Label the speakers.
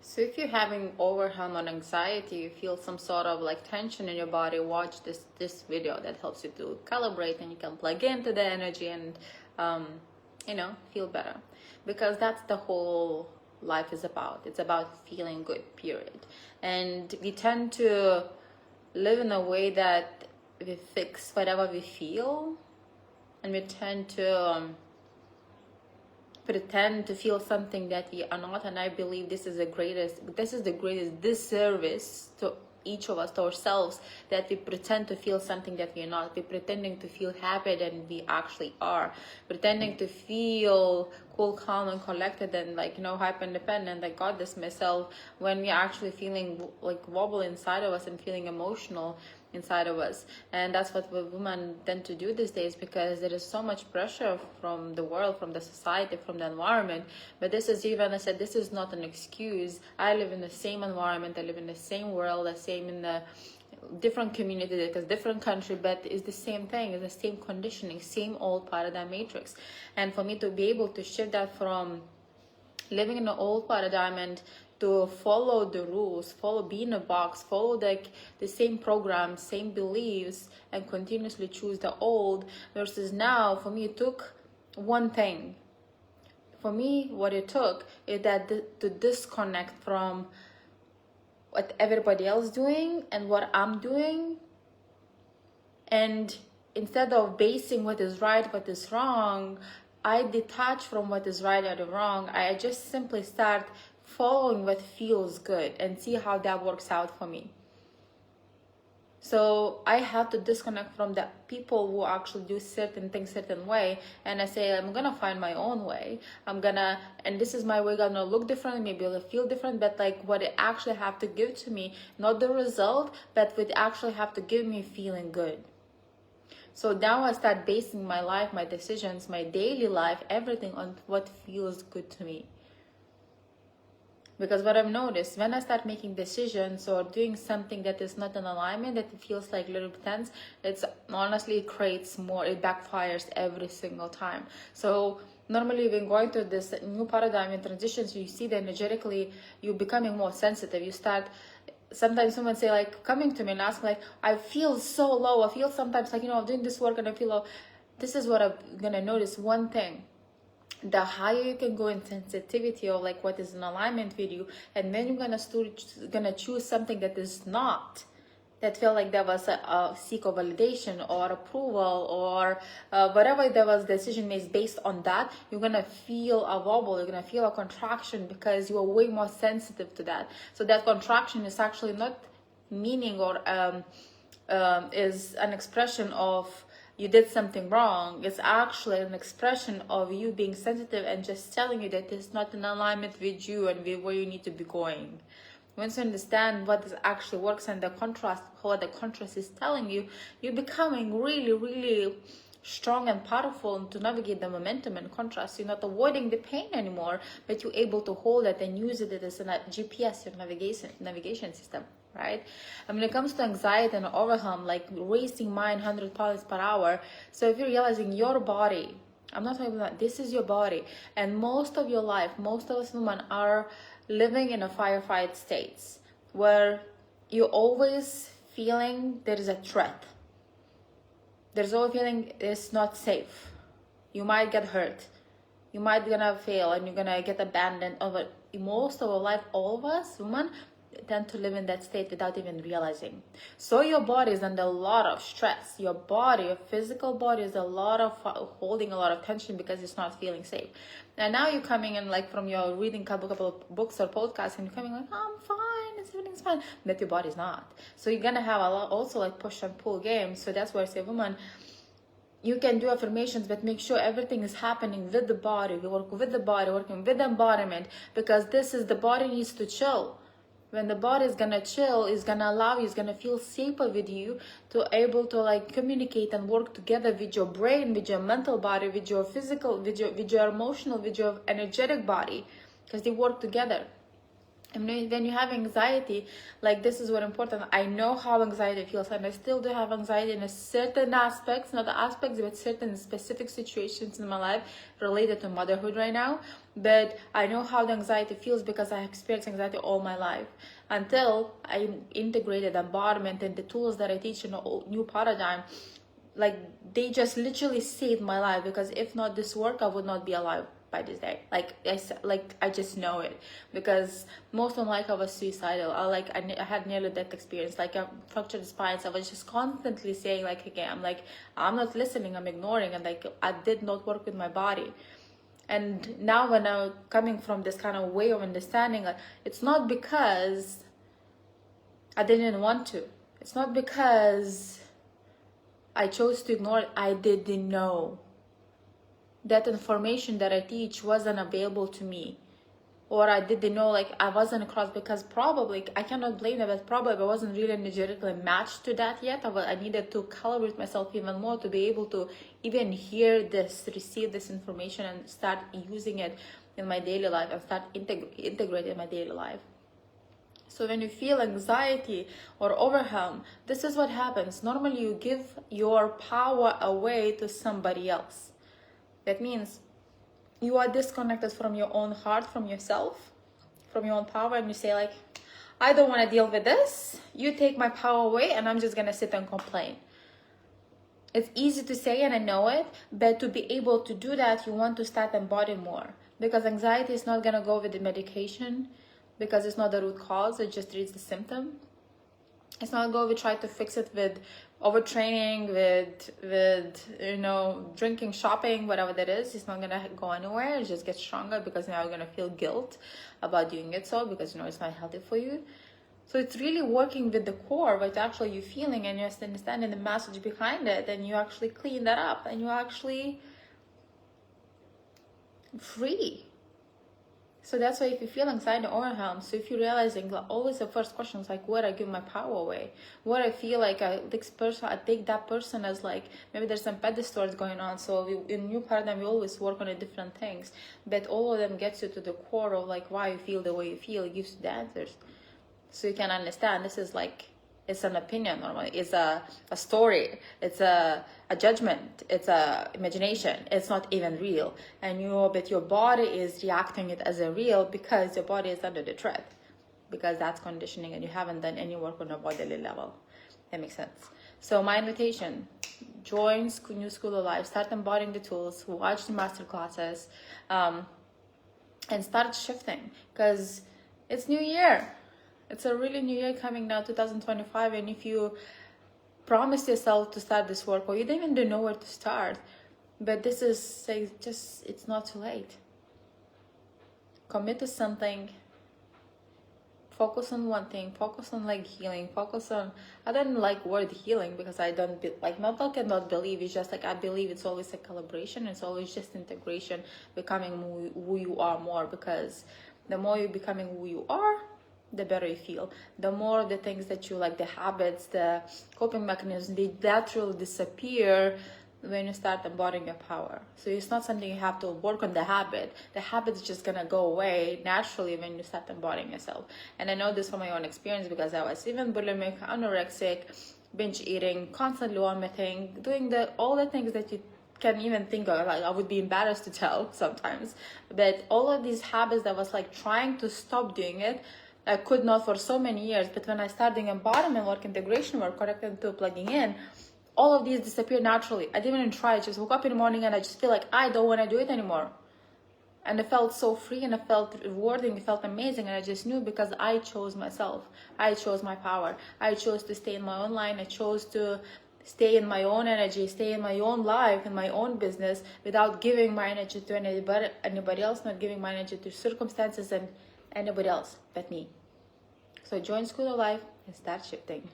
Speaker 1: So if you're having overwhelm or anxiety, you feel some sort of like tension in your body, watch this video that helps you to calibrate, and you can plug into the energy and um, feel better, because that's the whole life is about. It's about feeling good, period. And we tend to live in a way that we fix whatever we feel, and we tend to pretend to feel something that we are not. And I believe this is the greatest disservice to each of us, to ourselves, that we pretend to feel something that we're not. We're pretending to feel happy than we actually are, pretending to feel cool, calm, and collected, and hyper independent, I got this myself, when we're actually feeling like wobble inside of us and feeling emotional inside of us. And that's what women tend to do these days, because there is so much pressure from the world, from the society, from the environment. But this is, even I said, this is not an excuse. I live in the same environment, I live in the same world, the same in the different community, because different country, but it's the same thing, it's the same conditioning, same old paradigm matrix. And for me to be able to shift that from living in an old paradigm and to follow the rules, be in a box, follow the same programs, same beliefs, and continuously choose the old, versus now, for me, it took one thing. For me, what it took is that to disconnect from what everybody else doing and what I'm doing, and instead of basing what is right, what is wrong, I detach from what is right or wrong. I just simply start following what feels good and see how that works out for me. So I have to disconnect from the people who actually do certain things certain way, and I say, I'm gonna find my own way. And this is my way, gonna look different, maybe it'll feel different, but like what it actually have to give to me, not the result, but what it actually have to give me feeling good. So now I start basing my life, my decisions, my daily life, everything on what feels good to me. Because what I've noticed, when I start making decisions or doing something that is not in alignment, that it feels like a little tense, it creates more, it backfires every single time. So normally when going through this new paradigm and transitions, you see that energetically you're becoming more sensitive. You start, sometimes someone say, like, coming to me and ask, like, I feel so low. I feel sometimes like, I'm doing this work and I feel low. This is what I'm gonna notice, one thing. The higher you can go in sensitivity of like what is in alignment with you, and then you're gonna choose something that is not, that felt like there was a seek of validation or approval or whatever there was decision made based on that, you're gonna feel a wobble, you're gonna feel a contraction, because you are way more sensitive to that. So that contraction is actually not meaning or is an expression of you did something wrong. It's actually an expression of you being sensitive and just telling you that it's not in alignment with you and with where you need to be going. Once you understand what this actually works and the contrast, what the contrast is telling you, you're becoming really, really strong and powerful to navigate the momentum and contrast. You're not avoiding the pain anymore, but you're able to hold it and use it as a GPS, your navigation system. Right? And when it comes to anxiety and overwhelm, like racing mind 100 miles per hour, so if you're realizing your body, I'm not talking about, this is your body, and most of your life, most of us women are living in a firefight states where you're always feeling there is a threat. There's always feeling it's not safe. You might get hurt. You might gonna fail and you're gonna get abandoned. Most of our life, all of us women tend to live in that state without even realizing. So your body is under a lot of stress. Your body, your physical body, is holding a lot of tension because it's not feeling safe. And now you're coming in, like, from your reading a couple of books or podcasts, and you're coming like, oh, I'm fine, everything's fine, but your body's not. So you're gonna have a lot also like push and pull games. So that's why I say, woman, you can do affirmations, but make sure everything is happening with the body. We work with the body, working with the embodiment, because this is, the body needs to chill. When the body is gonna chill, is gonna allow you, is gonna feel safer with you, to able to like communicate and work together with your brain, with your mental body, with your physical, with your emotional, with your energetic body, because they work together. And when you have anxiety, like, this is what important. I know how anxiety feels, and I still do have anxiety in a certain aspects, not the aspects, but certain specific situations in my life related to motherhood right now. But I know how the anxiety feels because I experienced anxiety all my life until I integrated embodiment and the tools that I teach in a new paradigm. Like, they just literally saved my life, because if not this work, I would not be alive by this day. I just know it, because most of my life I was suicidal. I had nearly death experience, like a fractured spines. I was just constantly saying, like, again, I'm not listening, I'm ignoring, and like, I did not work with my body. And now when I'm coming from this kind of way of understanding, like, it's not because I didn't want to, it's not because I chose to ignore it. I didn't know. That information that I teach wasn't available to me. Or I didn't know, like, I wasn't across, because probably, I cannot blame them, but probably I wasn't really energetically matched to that yet. I needed to calibrate myself even more to be able to even hear this, receive this information, and start using it in my daily life, and start integrating my daily life. So when you feel anxiety or overwhelm, this is what happens. Normally you give your power away to somebody else. That means you are disconnected from your own heart, from yourself, from your own power, and you say, like, I don't want to deal with this. You take my power away, and I'm just going to sit and complain. It's easy to say, and I know it, but to be able to do that, you want to start embodying more, because anxiety is not going to go with the medication, because it's not the root cause. It just treats the symptom. It's not going to try to fix it with overtraining, with drinking, shopping, whatever that is. It's not going to go anywhere. It just gets stronger, because now you're going to feel guilt about doing it, so because it's not healthy for you. So it's really working with the core, what actually you're feeling, and you're understanding the message behind it, and you actually clean that up, and you're actually free. So that's why if you feel anxiety or overwhelmed, so if you're realizing, like, always the first question is like, where I give my power away? What I feel like I take that person as, like, maybe there's some pedestals going on. So in new paradigm, we always work on different things, but all of them gets you to the core of, like, why you feel the way you feel. It gives you the answers. So you can understand this is like, it's an opinion normally, it's a story, it's a judgment, it's a imagination, it's not even real. And but your body is reacting it as a real, because your body is under the threat, because that's conditioning, and you haven't done any work on a bodily level. That makes sense. So my invitation, join New School of Life, start embodying the tools, watch the master classes, and start shifting, because it's new year. It's a really new year coming now, 2025, and if you promise yourself to start this work, or you don't even know where to start, but this is it's not too late. Commit to something. Focus on one thing. Focus on, like, healing. Focus on, I don't like word healing, because I don't not like I not believe. It's just like, I believe it's always a calibration. It's always just integration, becoming who you are more, because the more you're becoming who you are, the better you feel. The more the things that you like, the habits, the coping mechanisms, they naturally disappear when you start embodying your power. So it's not something you have to work on the habit. The habit is just gonna go away naturally when you start embodying yourself. And I know this from my own experience, because I was even bulimic, anorexic, binge eating, constantly vomiting, doing all the things that you can even think of. Like, I would be embarrassed to tell sometimes, but all of these habits that was like trying to stop doing it, I could not for so many years. But when I started doing embodiment work, integration work, connected to plugging in, all of these disappeared naturally. I didn't even try. I just woke up in the morning and I just feel like I don't want to do it anymore. And it felt so free, and it felt rewarding, it felt amazing, and I just knew, because I chose myself. I chose my power. I chose to stay in my own line. I chose to stay in my own energy, stay in my own life, in my own business, without giving my energy to anybody else, not giving my energy to circumstances and anybody else but me. So join School of Life and start shifting.